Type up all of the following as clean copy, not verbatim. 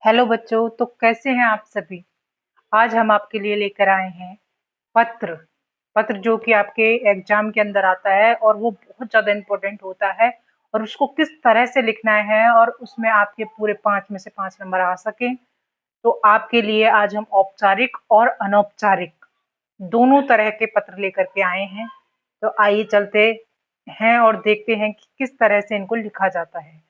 Hello बच्चों, तो कैसे हैं आप सभी। आज हम आपके लिए लेकर आए हैं पत्र। पत्र जो कि आपके एग्जाम के अंदर आता है और वो बहुत ज़्यादा इम्पोर्टेंट होता है। और उसको किस तरह से लिखना है और उसमें आपके पूरे 5 में से 5 नंबर आ सकें, तो आपके लिए आज हम औपचारिक और अनौपचारिक दोनों तरह के पत्र लेकर के आए हैं। तो आइए चलते हैं और देखते हैं कि किस तरह से इनको लिखा जाता है।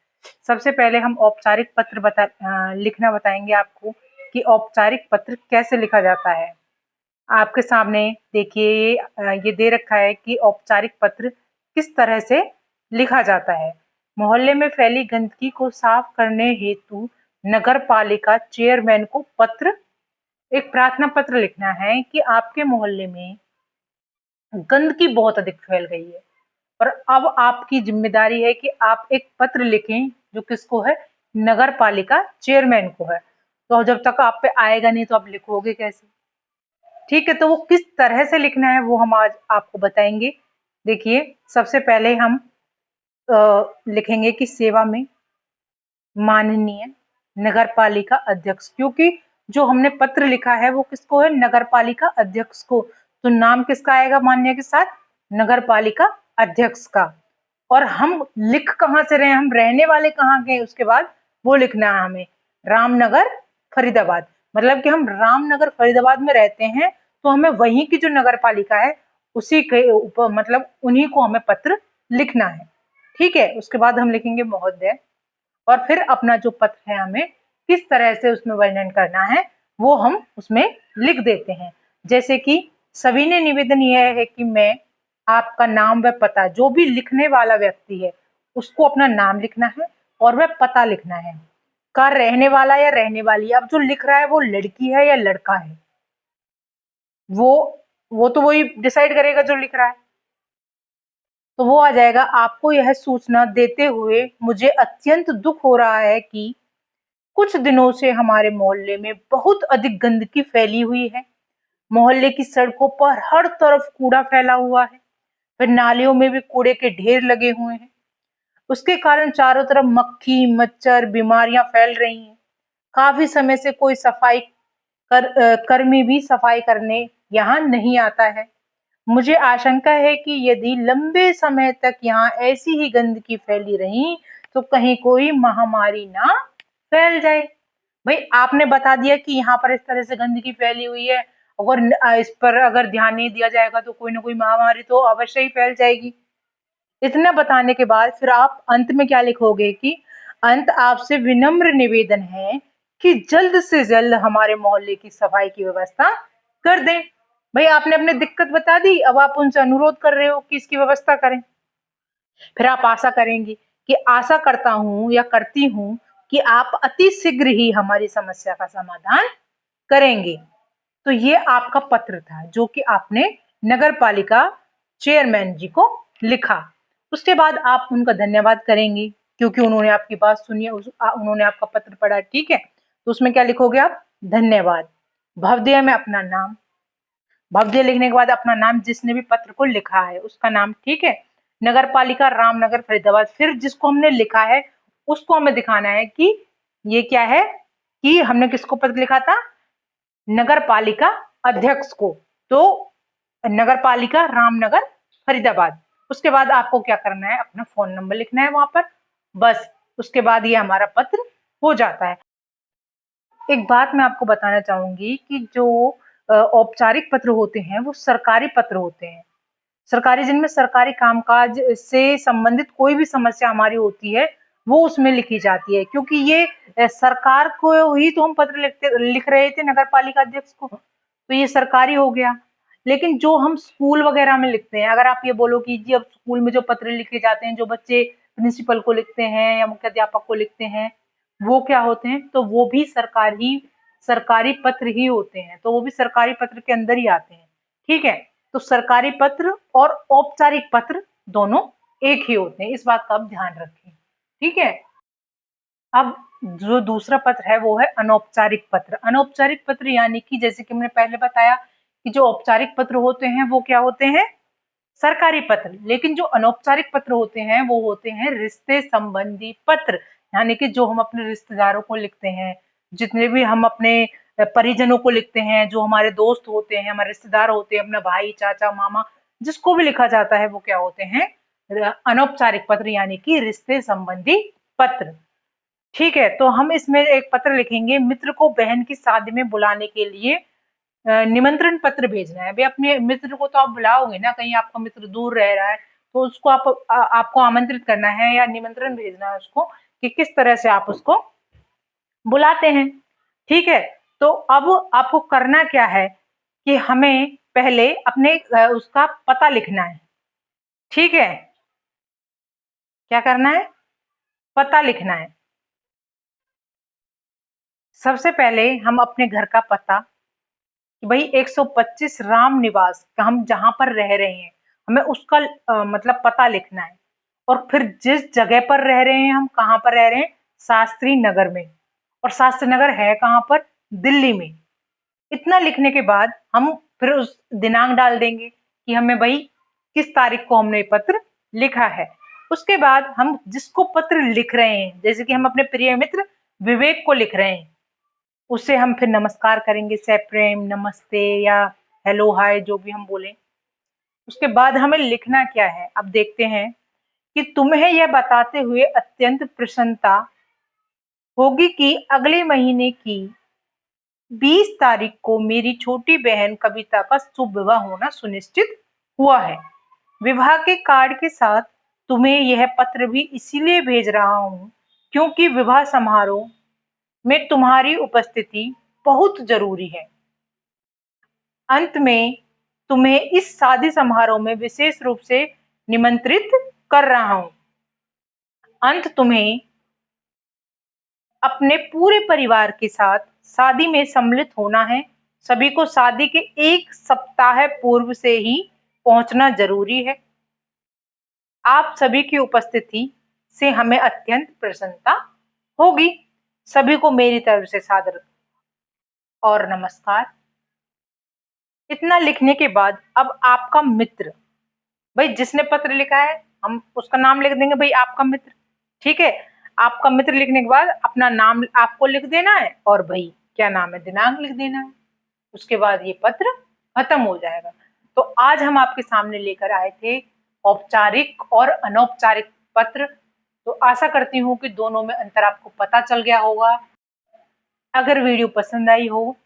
सबसे पहले हम औपचारिक पत्र लिखना बताएंगे आपको कि औपचारिक पत्र कैसे लिखा जाता है। आपके सामने देखिए ये दे रखा है कि औपचारिक पत्र किस तरह से लिखा जाता है। मोहल्ले में फैली गंदगी को साफ करने हेतु नगर पालिका चेयरमैन को पत्र, एक प्रार्थना पत्र लिखना है कि आपके मोहल्ले में गंदगी बहुत अधिक फैल गई है और अब आपकी जिम्मेदारी है कि आप एक पत्र लिखें जो किसको है, नगर पालिका चेयरमैन को है। तो जब तक आप पे आएगा नहीं तो आप लिखोगे कैसे। ठीक है, तो वो किस तरह से लिखना है वो हम आज आपको बताएंगे। देखिए, सबसे पहले हम लिखेंगे कि सेवा में माननीय नगर पालिका अध्यक्ष, क्योंकि जो हमने पत्र लिखा है वो किसको है, नगर पालिका अध्यक्ष को। तो नाम किसका आएगा माननीय के साथ, नगर पालिका अध्यक्ष का। और हम लिख कहाँ से रहे हैं, हम रहने वाले कहाँ के हैं, उसके बाद वो लिखना है हमें, रामनगर फरीदाबाद। मतलब कि हम रामनगर फरीदाबाद में रहते हैं, तो हमें वहीं की जो नगर पालिका है उसी के ऊपर, मतलब उन्हीं को हमें पत्र लिखना है। ठीक है, उसके बाद हम लिखेंगे महोदय। और फिर अपना जो पत्र है हमें किस तरह से उसमें वर्णन करना है वो हम उसमें लिख देते हैं। जैसे कि सविनय निवेदन यह है कि मैं आपका नाम व पता, जो भी लिखने वाला व्यक्ति है उसको अपना नाम लिखना है और वह पता लिखना है, का रहने वाला या रहने वाली। अब जो लिख रहा है वो लड़की है या लड़का है, वो वो तो वही डिसाइड करेगा जो लिख रहा है। तो वो आ जाएगा, आपको यह सूचना देते हुए मुझे अत्यंत दुख हो रहा है कि कुछ दिनों से हमारे मोहल्ले में बहुत अधिक गंदगी फैली हुई है। मोहल्ले की सड़कों पर हर तरफ कूड़ा फैला हुआ है, फिर नालियों में भी कूड़े के ढेर लगे हुए हैं। उसके कारण चारों तरफ मक्खी मच्छर बीमारियां फैल रही हैं। काफी समय से कोई कर्मी भी सफाई करने यहाँ नहीं आता है। मुझे आशंका है कि यदि लंबे समय तक यहाँ ऐसी ही गंदगी फैली रही तो कहीं कोई महामारी ना फैल जाए। भाई आपने बता दिया कि यहाँ पर इस तरह से गंदगी फैली हुई है, अगर इस पर अगर ध्यान नहीं दिया जाएगा तो कोई ना कोई महामारी तो अवश्य ही फैल जाएगी। इतना बताने के बाद फिर आप अंत में क्या लिखोगे कि अंत आपसे विनम्र निवेदन है कि जल्द से जल्द हमारे मोहल्ले की सफाई की व्यवस्था कर दें। भाई आपने अपनी दिक्कत बता दी, अब आप उनसे अनुरोध कर रहे हो कि इसकी व्यवस्था करें। फिर आप आशा करेंगी कि आशा करता हूं या करती हूं कि आप अति शीघ्र ही हमारी समस्या का समाधान करेंगे। तो ये आपका पत्र था जो कि आपने नगर पालिका चेयरमैन जी को लिखा। उसके बाद आप उनका धन्यवाद करेंगी क्योंकि उन्होंने आपकी बात सुनी, उन्होंने आपका पत्र पढ़ा। ठीक है, तो उसमें क्या लिखोगे आप, धन्यवाद। भवदीय में अपना नाम, भव्य लिखने के बाद अपना नाम, जिसने भी पत्र को लिखा है उसका नाम। ठीक है, नगर पालिका रामनगर फरीदाबाद। फिर जिसको हमने लिखा है उसको हमें दिखाना है कि ये क्या है, कि हमने किसको पत्र लिखा था, नगर पालिका अध्यक्ष को। तो नगर पालिका रामनगर फरीदाबाद। उसके बाद आपको क्या करना है, अपना फोन नंबर लिखना है वहां पर, बस। उसके बाद ये हमारा पत्र हो जाता है। एक बात मैं आपको बताना चाहूंगी कि जो औपचारिक पत्र होते हैं वो सरकारी पत्र होते हैं। सरकारी, जिनमें सरकारी कामकाज से संबंधित कोई भी समस्या हमारी होती है वो उसमें लिखी जाती है, क्योंकि ये सरकार को ही तो हम पत्र लिख रहे थे, नगर पालिका अध्यक्ष को, तो ये सरकारी हो गया। लेकिन जो हम स्कूल वगैरह में लिखते हैं, अगर आप ये बोलो कि जी अब स्कूल में जो पत्र लिखे जाते हैं, जो बच्चे प्रिंसिपल को लिखते हैं या मुख्याध्यापक को लिखते हैं, वो क्या होते हैं, तो वो भी सरकारी पत्र ही होते हैं, तो वो भी सरकारी पत्र के अंदर ही आते हैं। ठीक है, तो सरकारी पत्र और औपचारिक पत्र दोनों एक ही होते हैं, इस बात का आप ध्यान रखें। ठीक है, अब जो दूसरा पत्र है वो है अनौपचारिक पत्र। अनौपचारिक पत्र यानी कि जैसे कि हमने पहले बताया कि जो औपचारिक पत्र होते हैं वो क्या होते हैं, सरकारी पत्र। लेकिन जो अनौपचारिक पत्र होते हैं वो होते हैं रिश्ते संबंधी पत्र, यानी कि जो हम अपने रिश्तेदारों को लिखते हैं, जितने भी हम अपने परिजनों को लिखते हैं, जो हमारे दोस्त होते हैं, हमारे रिश्तेदार होते हैं, अपना भाई, चाचा, मामा, जिसको भी लिखा जाता है वो क्या होते हैं? अनौपचारिक पत्र यानी कि रिश्ते संबंधी पत्र। ठीक है, तो हम इसमें एक पत्र लिखेंगे, मित्र को बहन की शादी में बुलाने के लिए निमंत्रण पत्र भेजना है। भाई अपने मित्र को तो आप बुलाओगे ना, कहीं आपका मित्र दूर रह रहा है तो उसको आपको आमंत्रित करना है या निमंत्रण भेजना है उसको, कि किस तरह से आप उसको बुलाते हैं। ठीक है, तो अब आपको करना क्या है कि हमें पहले अपने उसका पता लिखना है। ठीक है, क्या करना है? पता लिखना है। सबसे पहले हम अपने घर का पता, कि भाई 125 राम निवास का हम जहां पर रह रहे हैं, हमें उसका मतलब पता लिखना है। और फिर जिस जगह पर रह रहे हैं, हम कहाँ पर रह रहे हैं? शास्त्री नगर में। और शास्त्री नगर है कहाँ पर? दिल्ली में। इतना लिखने के बाद हम फिर उस दिनांक डाल देंगे कि हमें भाई किस तारीख को हमने पत्र लिखा है। उसके बाद हम जिसको पत्र लिख रहे हैं, जैसे कि हम अपने प्रिय मित्र विवेक को लिख रहे हैं, उससे हम फिर नमस्कार करेंगे, सप्रेम, नमस्ते या हेलो, हाय, जो भी हम बोले। उसके बाद हमें लिखना क्या है, अब देखते हैं कि तुम्हें यह बताते हुए अत्यंत प्रसन्नता होगी कि अगले महीने की 20 तारीख को मेरी छोटी बहन कविता का शुभ विवाह होना सुनिश्चित हुआ है। विवाह के कार्ड के साथ तुम्हें यह पत्र भी इसीलिए भेज रहा हूँ क्योंकि विवाह समारोह में तुम्हारी उपस्थिति बहुत जरूरी है। अंत में तुम्हें इस शादी समारोह में विशेष रूप से निमंत्रित कर रहा हूँ। अंत तुम्हें अपने पूरे परिवार के साथ शादी में सम्मिलित होना है। सभी को शादी के 1 सप्ताह पूर्व से ही पहुंचना जरूरी है। आप सभी की उपस्थिति से हमें अत्यंत प्रसन्नता होगी। सभी को मेरी तरफ से सादर और नमस्कार। इतना लिखने के बाद अब आपका मित्र, भाई जिसने पत्र लिखा है हम उसका नाम लिख देंगे, भाई आपका मित्र। ठीक है, आपका मित्र लिखने के बाद अपना नाम आपको लिख देना है और भाई क्या नाम है, दिनांक लिख देना है। उसके बाद ये पत्र खत्म हो जाएगा। तो आज हम आपके सामने लेकर आए थे औपचारिक और अनौपचारिक पत्र। तो आशा करती हूँ कि दोनों में अंतर आपको पता चल गया होगा। अगर वीडियो पसंद आई हो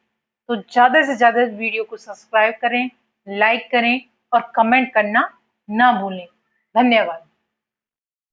तो ज़्यादा से ज़्यादा वीडियो को सब्सक्राइब करें, लाइक करें और कमेंट करना ना भूलें। धन्यवाद।